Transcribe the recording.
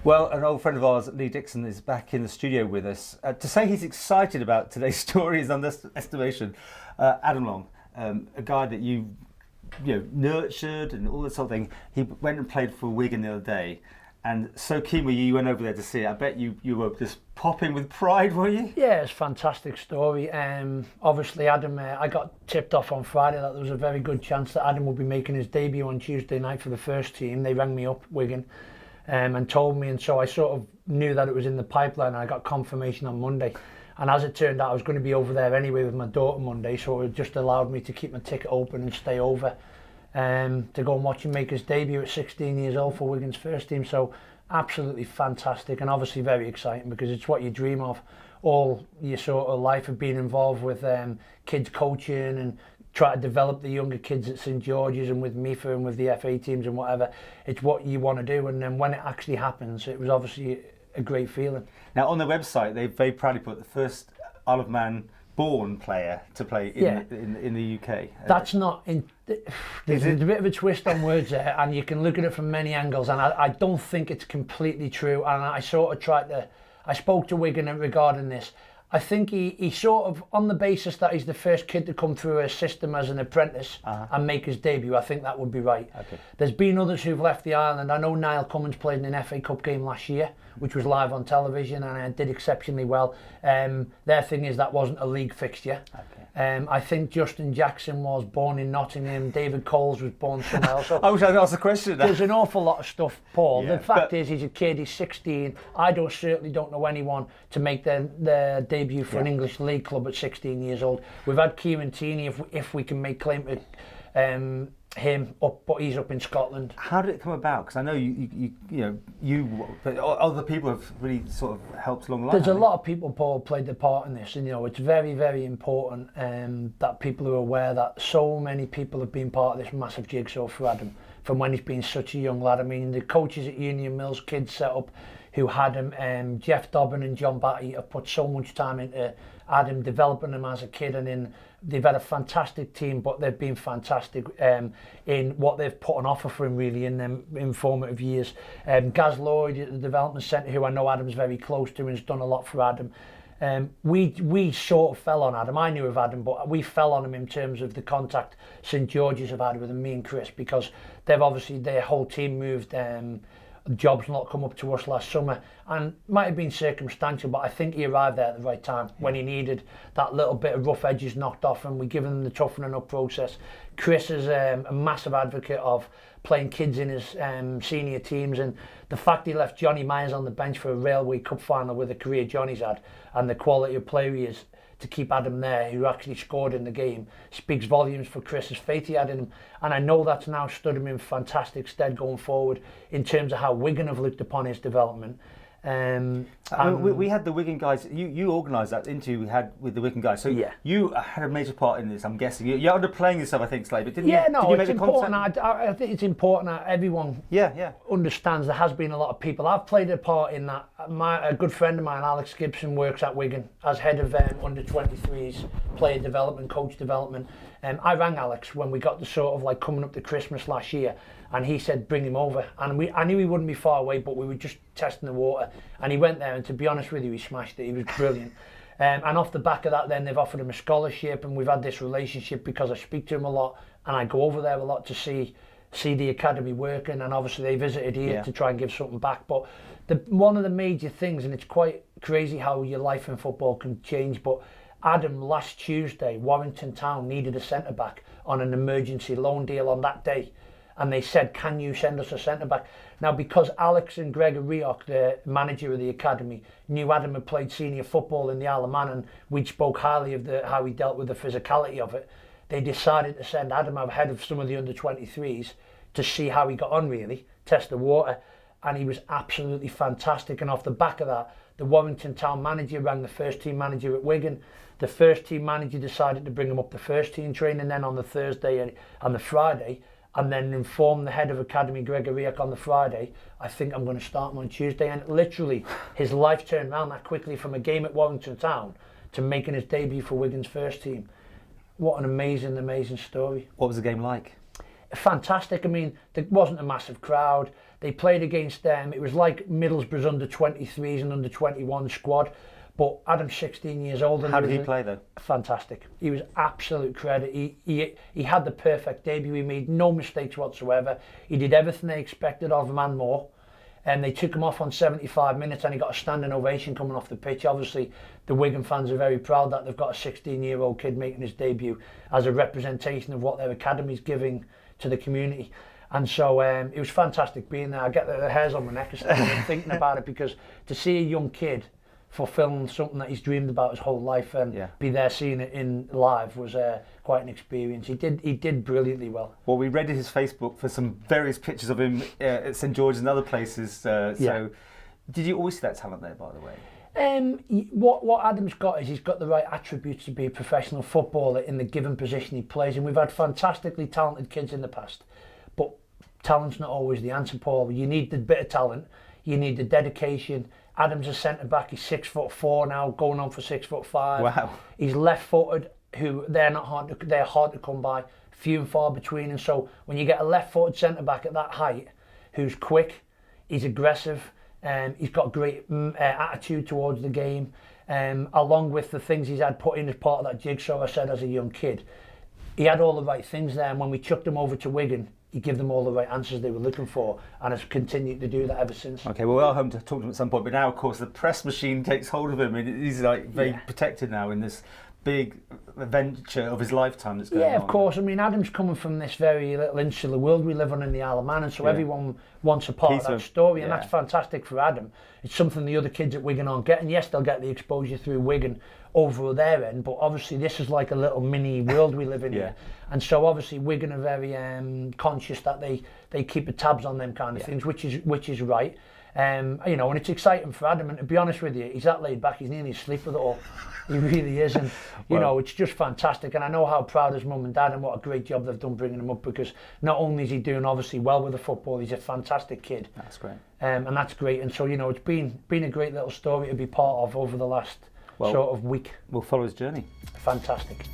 Well, an old friend of ours, Lee Dixon, is back in the studio with us. To say he's excited about today's story is underestimation. Adam Long, a guy that you nurtured and all this sort of thing. He went and played for Wigan the other day, and so keen were you went over there to see it. I bet you were just popping with pride, were you? Yeah, it's a fantastic story. Obviously, Adam, I got tipped off on Friday that there was a very good chance that Adam would be making his debut on Tuesday night for the first team. They rang me up, Wigan, and told me, and so I sort of knew that it was in the pipeline. I got confirmation on Monday, and as it turned out, I was going to be over there anyway with my daughter Monday, so it just allowed me to keep my ticket open and stay over to go and watch him make his debut at 16 years old for Wigan's first team. So absolutely fantastic, and obviously very exciting because it's what you dream of all your sort of life, of being involved with kids coaching and try to develop the younger kids at St George's and with MIFA and with the FA teams and whatever. It's what you want to do, and then when it actually happens, it was obviously a great feeling. Now on their website, they very proudly put the first Isle of Man born player to play in the UK. That's not in. There's a bit of a twist on words there, and you can look at it from many angles, and I don't think it's completely true. And I sort of tried to. I spoke to Wigan regarding this. I think he sort of, on the basis that he's the first kid to come through a system as an apprentice and make his debut, I think that would be right. Okay. There's been others who've left the island. I know Niall Cummins played in an FA Cup game last year, which was live on television, and did exceptionally well. Their thing is that wasn't a league fixture. Okay. I think Justin Jackson was born in Nottingham. David Coles was born somewhere else. So I wish I'd asked the question. There's an awful lot of stuff, Paul. Yeah, the fact is, he's a kid, he's 16. I certainly don't know anyone to make their debut for an English league club at 16 years old. We've had Kieran Tierney, if we can make claim to him up, but he's up in Scotland. How did it come about? Because I know you, but other people have really sort of helped along the line. There's a lot of people, Paul, played their part in this, and it's very, very important that people are aware that so many people have been part of this massive jigsaw for Adam from when he's been such a young lad. I mean, the coaches at Union Mills Kids set up who had him, Jeff Dobbin and John Batty have put so much time into Adam, developing him as a kid, and they've had a fantastic team, but they've been fantastic in what they've put on offer for him really in them informative years. Gaz Lloyd at the Development Centre, who I know Adam's very close to and has done a lot for Adam. We sort of fell on Adam. I knew of Adam, but we fell on him in terms of the contact St George's have had with him, me and Chris, because they've obviously, their whole team moved. Jobs not come up to us last summer, and might have been circumstantial, but I think he arrived there at the right time when he needed that little bit of rough edges knocked off, and we given him the toughening up process. Chris is a massive advocate of playing kids in his senior teams, and the fact he left Johnny Myers on the bench for a Railway Cup final with the career Johnny's had and the quality of player he is to keep Adam there, who actually scored in the game, speaks volumes for Chris's faith he had in him. And I know that's now stood him in fantastic stead going forward in terms of how Wigan have looked upon his development. We had the Wigan guys. You organised that interview we had with the Wigan guys. So you had a major part in this. I'm guessing you're underplaying yourself, I think, slightly. But did it's important. I think it's important that everyone understands there has been a lot of people. I've played a part in that. A good friend of mine, Alex Gibson, works at Wigan as head of under 23s player development, coach development. I rang Alex when we got the sort of like coming up to Christmas last year, and he said bring him over, and I knew he wouldn't be far away, but we were just testing the water, and he went there, and to be honest with you, he smashed it. He was brilliant. And off the back of that, then they've offered him a scholarship, and we've had this relationship because I speak to him a lot and I go over there a lot to see the academy working, and obviously they visited here to try and give something back. But one of the major things, and it's quite crazy how your life in football can change, but Adam, last Tuesday, Warrington Town needed a centre-back on an emergency loan deal on that day. And they said, can you send us a centre-back? Now, because Alex and Gregor Rioch, the manager of the academy, knew Adam had played senior football in the Isle of Man, and we spoke highly of how he dealt with the physicality of it, they decided to send Adam ahead of some of the under-23s to see how he got on, really, test the water. And he was absolutely fantastic. And off the back of that, the Warrington Town manager rang the first team manager at Wigan. The first team manager decided to bring him up to first team training then on the Thursday and the Friday, and then informed the head of academy, Gregor Rioch, on the Friday, I think I'm going to start him on Tuesday. And literally, his life turned around that quickly from a game at Warrington Town to making his debut for Wigan's first team. What an amazing, amazing story. What was the game like? fantastic. I mean, there wasn't a massive crowd. They played against them. It was like Middlesbrough's under 23s and under 21 squad. But Adam's 16 years old. And how did he play though? Fantastic. He was absolute credit. He had the perfect debut. He made no mistakes whatsoever. He did everything they expected of him and more. And they took him off on 75 minutes and he got a standing ovation coming off the pitch. Obviously, the Wigan fans are very proud that they've got a 16-year-old kid making his debut as a representation of what their academy's giving to the community. And so it was fantastic being there. I get the hairs on my neck and thinking about it, because to see a young kid fulfilling something that he's dreamed about his whole life and be there seeing it in live was quite an experience. He did brilliantly well. Well, we read his Facebook for some various pictures of him at St George's and other places. So did you always see that talent there, by the way? What Adam's got is he's got the right attributes to be a professional footballer in the given position he plays, and we've had fantastically talented kids in the past, but talent's not always the answer, Paul. You need the bit of talent, you need the dedication. Adam's a centre back. He's 6'4" now, going on for 6'5". Wow. He's left-footed. They're hard to come by, few and far between. And so when you get a left-footed centre back at that height, who's quick, he's aggressive, he's got great attitude towards the game, along with the things he's had put in as part of that jigsaw. I said as a young kid, he had all the right things there. And when we chucked him over to Wigan, he gave them all the right answers they were looking for, and has continued to do that ever since. Okay, well, we're home to talk to him at some point, but now, of course, the press machine takes hold of him, and he's like very protected now in this big adventure of his lifetime that's going on. Yeah, of course. I mean, Adam's coming from this very little insular world we live on in the Isle of Man, and so everyone wants a part of that story, and that's fantastic for Adam. It's something the other kids at Wigan aren't getting. Yes, they'll get the exposure through Wigan over their end, but obviously this is like a little mini world we live in here. And so obviously Wigan are very conscious that they keep the tabs on them kind of things, which is right. You know, and it's exciting for Adam, and to be honest with you, he's that laid back, he's nearly asleep with it all. He really is, and you know, it's just fantastic. And I know how proud his mum and dad, and what a great job they've done bringing him up, because not only is he doing obviously well with the football, he's a fantastic kid. That's great. And that's great. And so, you know, it's been a great little story to be part of over the last sort of week. We'll follow his journey. Fantastic.